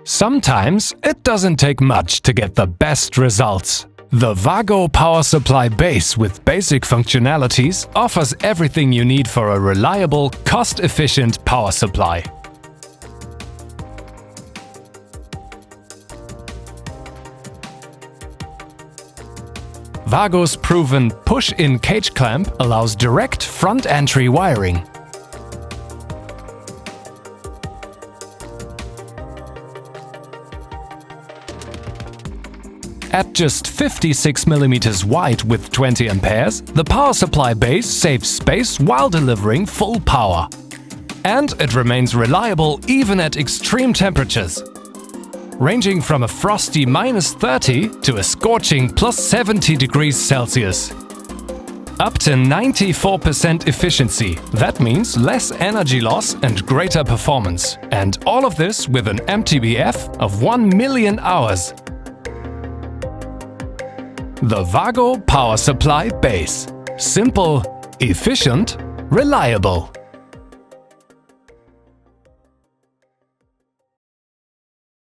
Sometimes it doesn't take much to get the best results. The WAGO Power Supply Base with basic functionalities offers everything you need for a reliable, cost-efficient power supply. WAGO's proven push-in cage clamp allows direct front entry wiring. At just 56 mm wide with 20 amperes, the power supply base saves space while delivering full power. And it remains reliable even at extreme temperatures, ranging from a frosty -30 to a scorching +70 degrees Celsius. Up to 94% efficiency, that means less energy loss and greater performance. And all of this with an MTBF of 1 million hours. The WAGO Power Supply Base. Simple, efficient, reliable.